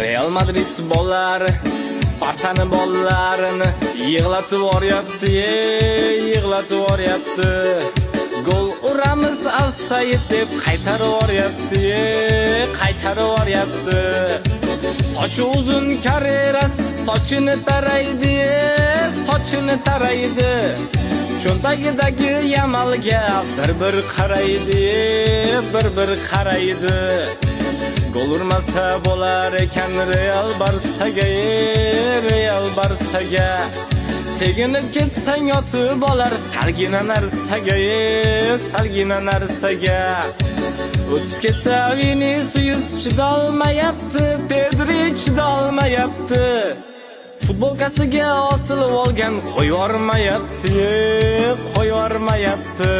Real Madrid bollari Barçani bollarini yig'latib yuboryapti, yig'latib yuboryapti. Gol uramiz offside deb qaytarib yuboryapti, qaytarib yuboryapti. Sochi uzun Carreras sochini taraydi, sochini taraydi. Cho'ntagidagi Yamalga bir qaraydi, bir qaraydi. Gol urmasa bo'lar ekan Real Barsaga, Real Barsaga. Teginib ketsang yotib olar salgina narsaga, salgina narsaga. O'tib ketsa Vinicius chidolmayapti, Pedri chidolmayapti. Futbolkasiga osilib olgan qo'yormayapti, qo'yormayapti.